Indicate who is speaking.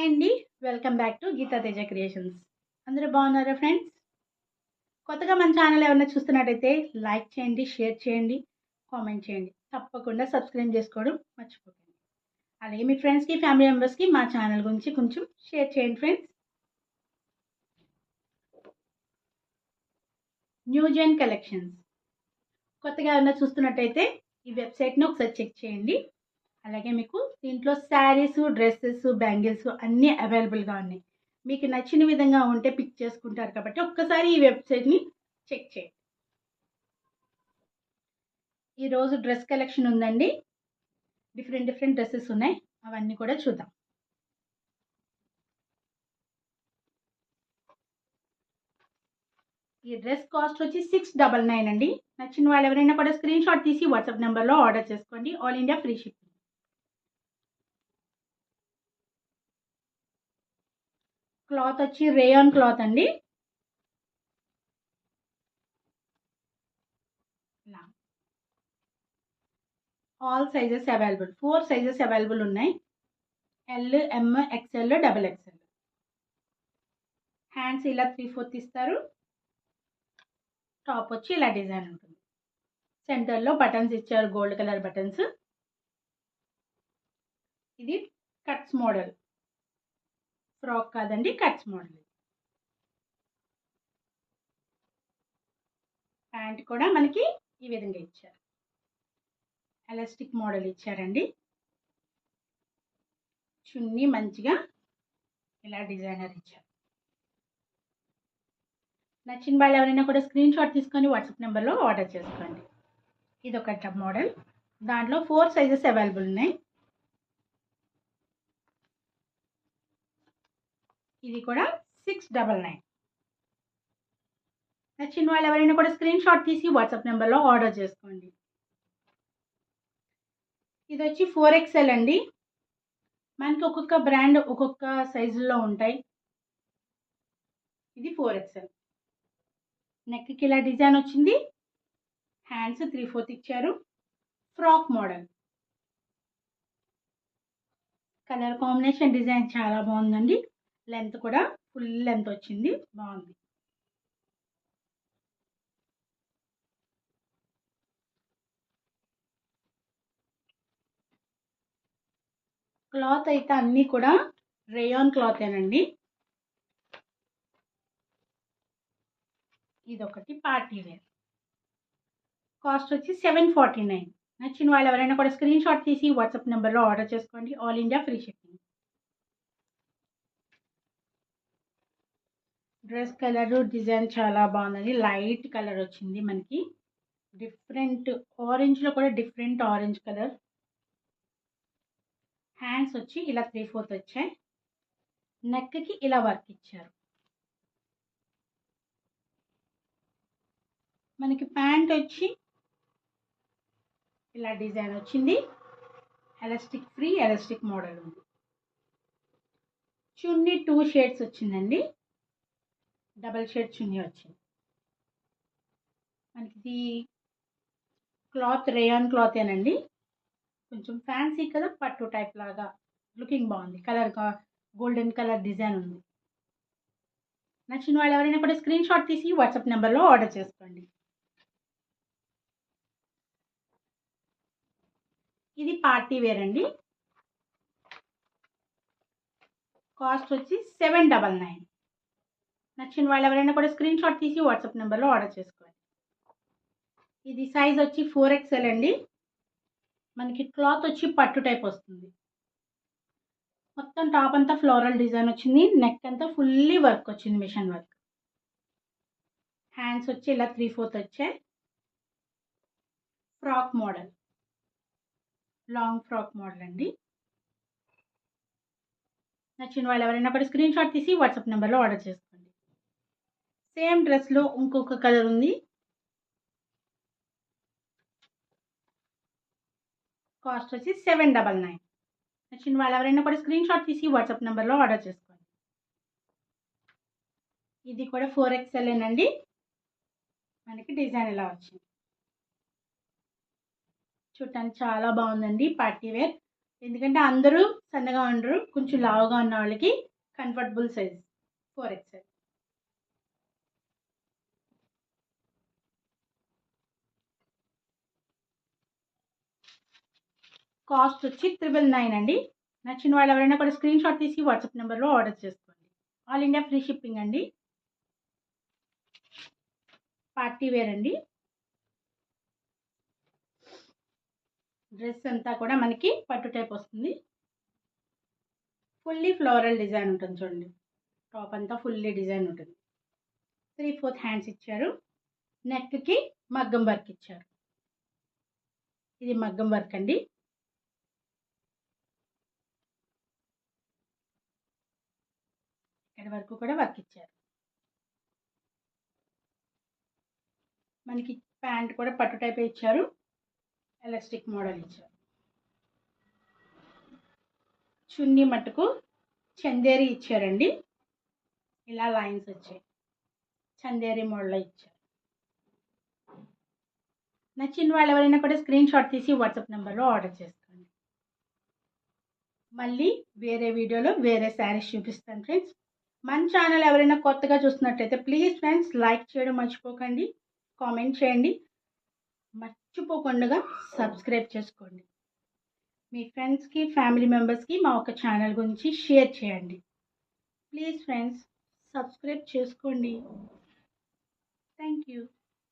Speaker 1: Hi అండి. Welcome back to Geetha Teja creations. అందరూ బాగున్నారా ఫ్రెండ్స్? కొత్తగా మన ఛానల్ ఎవరైనా చూస్తున్నట్టయితే లైక్ చేయండి, షేర్ చేయండి, కామెంట్ చేయండి. తప్పకుండా సబ్స్క్రైబ్ చేసుకోవడం మర్చిపోకండి. అలాగే మీ ఫ్రెండ్స్కి, ఫ్యామిలీ మెంబర్స్కి మా ఛానల్ గురించి కొంచెం షేర్ చేయండి ఫ్రెండ్స్. న్యూ జెన్ కలెక్షన్స్ కొత్తగా ఎవరైనా చూస్తున్నట్టయితే ఈ వెబ్సైట్ని ఒకసారి చెక్ చేయండి. అలాగే మీకు దీంట్లో శారీస్, డ్రెస్సెస్, బ్యాంగిల్స్ అన్నీ అవైలబుల్గా ఉన్నాయి. మీకు నచ్చిన విధంగా ఉంటే పిక్ చేసుకుంటారు కాబట్టి ఒక్కసారి ఈ వెబ్సైట్ని చెక్ చేయండి. ఈరోజు డ్రెస్ కలెక్షన్ ఉందండి. డిఫరెంట్ డ్రెస్సెస్ ఉన్నాయి. అవన్నీ కూడా చూద్దాం. ఈ డ్రెస్ కాస్ట్ వచ్చి 699 అండి. నచ్చిన వాళ్ళు ఎవరైనా కూడా స్క్రీన్ షాట్ తీసి వాట్సాప్ నెంబర్లో ఆర్డర్ చేసుకోండి. All India free shipping. Cloth వచ్చి రేయాన్ క్లాత్ అండి. All sizes available. 4 sizes available ఉన్నాయి. ఎల్, ఎం, ఎక్స్ఎల్, డబుల్ ఎక్స్ఎల్. హ్యాండ్స్ ఇలా 3/4 ఇస్తారు. టాప్ వచ్చి ఇలా డిజైన్ ఉంటుంది. సెంటర్లో బటన్స్ ఇచ్చారు, గోల్డ్ కలర్ బటన్స్. ఇది కట్స్ మోడల్. ఫ్రాక్ కాదండి, కట్స్ మోడల్. ప్యాంట్ కూడా మనకి ఈ విధంగా ఇచ్చారు. ఎలాస్టిక్ మోడల్ ఇచ్చారండి. చున్నీ మంచిగా ఇలా డిజైనర్ ఇచ్చారు. నచ్చిన వాళ్ళు ఎవరైనా కూడా స్క్రీన్ షాట్ తీసుకొని వాట్సాప్ నెంబర్లో ఆర్డర్ చేసుకోండి. ఇది ఒక టప్ మోడల్. దాంట్లో 4 సైజెస్ అవైలబుల్ ఉన్నాయి. ఇది కూడా 699. నచ్చిన వాళ్ళు ఎవరైనా కూడా స్క్రీన్ షాట్ తీసి వాట్సాప్ నెంబర్లో ఆర్డర్ చేసుకోండి. ఇది వచ్చి 4XL అండి. మనకి ఒక్కొక్క బ్రాండ్ ఒక్కొక్క సైజుల్లో ఉంటాయి. ఇది 4XL. నెక్కి ఇలా డిజైన్ వచ్చింది. హ్యాండ్స్ 3/4 ఇచ్చారు. Frock model. Colour combination design చాలా బాగుందండి. లెంత్ కూడా ఫుల్ లెంత్ వచ్చింది, బాగుంది. క్లాత్ అయితే అన్నీ కూడా రేయాన్ క్లాతేనండి. ఇదొకటి పార్టీ వేర్. కాస్ట్ వచ్చి 749. నచ్చిన వాళ్ళు ఎవరైనా కూడా స్క్రీన్ షాట్ తీసి వాట్సాప్ నెంబర్లో ఆర్డర్ చేసుకోండి. All India free shipping. Dress colour design చాలా బాగుందండి. లైట్ కలర్ వచ్చింది మనకి. డిఫరెంట్ ఆరెంజ్లో కూడా డిఫరెంట్ ఆరెంజ్ కలర్. హ్యాండ్స్ వచ్చి ఇలా 3/4 వచ్చాయి. నెక్కి ఇలా వర్క్ ఇచ్చారు. మనకి ప్యాంట్ వచ్చి ఇలా డిజైన్ వచ్చింది. ఎలాస్టిక్ ఫ్రీ, ఎలాస్టిక్ మోడల్ ఉంది. చున్నీ 2 షేడ్స్ వచ్చిందండి. డబల్ షేడ్ చున్నీ వచ్చింది. మనకి క్లాత్ రేయాన్ క్లాతేనండి. కొంచెం ఫ్యాన్సీ కదా, పట్టు టైప్ లాగా లుకింగ్ బాగుంది. కలర్ గోల్డెన్ కలర్ డిజైన్ ఉంది. నచ్చిన వాళ్ళు ఎవరైనా కూడా స్క్రీన్ షాట్ తీసి వాట్సాప్ నెంబర్లో ఆర్డర్ చేసుకోండి. ఇది పార్టీ వేర్ అండి. కాస్ట్ వచ్చి 799. నచ్చిన వాళ్ళు ఎవరైనా కూడా స్క్రీన్ షాట్ తీసి వాట్సాప్ నెంబర్లో ఆర్డర్ చేసుకోండి. ఇది సైజ్ వచ్చి 4XL అండి. మనకి క్లాత్ వచ్చి పట్టు టైప్ వస్తుంది. మొత్తం టాప్ అంతా ఫ్లోరల్ డిజైన్ వచ్చింది. నెక్ అంతా ఫుల్లీ వర్క్ వచ్చింది, మిషన్ వర్క్. హ్యాండ్స్ వచ్చి ఇలా 3/4 వచ్చాయి. Frock model, long frock model అండి. నచ్చిన వాళ్ళు ఎవరైనా కూడా స్క్రీన్ షాట్ తీసి వాట్సాప్ నెంబర్లో ఆర్డర్ చేసుకోండి. సేమ్ డ్రెస్లో ఇంకొక కలర్ ఉంది. కాస్ట్ వచ్చి 799. నచ్చిన వాళ్ళు ఎవరైనా కూడా స్క్రీన్ షాట్ తీసి వాట్సాప్ నెంబర్లో ఆర్డర్ చేసుకోండి. ఇది కూడా 4XL అండి. మనకి డిజైన్ ఇలా వచ్చింది. చూడటానికి చాలా బాగుందండి. పార్టీ వేర్ ఎందుకంటే అందరూ సన్నగా ఉండరు, కొంచెం లావుగా ఉన్న వాళ్ళకి కంఫర్టబుల్ సైజ్ 4XL. కాస్ట్ వచ్చి 999 అండి. నచ్చిన వాళ్ళు ఎవరైనా కూడా స్క్రీన్ షాట్ తీసి వాట్సాప్ నెంబర్లో ఆర్డర్ చేసుకోండి. ఆల్ ఇండియా ఫ్రీ షిప్పింగ్ అండి. పార్టీ వేర్ అండి. డ్రెస్ అంతా కూడా మనకి పట్టు టైప్ వస్తుంది. ఫుల్లీ ఫ్లోరల్ డిజైన్ ఉంటుంది చూడండి. టాప్ అంతా ఫుల్లీ డిజైన్ ఉంటుంది. 3/4 హ్యాండ్స్ ఇచ్చారు. నెక్కి మగ్గం వర్క్ ఇచ్చారు. ఇది మగ్గం వర్క్ అండి. ఇక్కడ వరకు కూడా వర్క్ ఇచ్చారు. మనకి ప్యాంట్ కూడా పట్టు టైప్ ఇచ్చారు. ఎలాస్టిక్ మోడల్ ఇచ్చారు. చున్నీ మట్టుకు చందేరి ఇచ్చారండి. ఇలా లైన్స్ వచ్చాయి. చందేరి మోడల్ ఇచ్చారు. నచ్చిన వాళ్ళు ఎవరైనా కూడా స్క్రీన్ షాట్ తీసి వాట్సాప్ నెంబర్లో ఆర్డర్ చేసుకోండి. మళ్ళీ వేరే వీడియోలో వేరే శారీస్ చూపిస్తాను ఫ్రెండ్స్. మన ఛానల్ ఎవరైనా కొత్తగా చూస్తున్నట్లయితే ప్లీజ్ ఫ్రెండ్స్ లైక్ చేయడం మర్చిపోకండి, కామెంట్ చేయండి, మర్చిపోకుండా సబ్స్క్రైబ్ చేసుకోండి. మీ ఫ్రెండ్స్కి ఫ్యామిలీ మెంబర్స్కి మా ఒక ఛానల్ గురించి షేర్ చేయండి. ప్లీజ్ ఫ్రెండ్స్ సబ్స్క్రైబ్ చేసుకోండి. Thank you.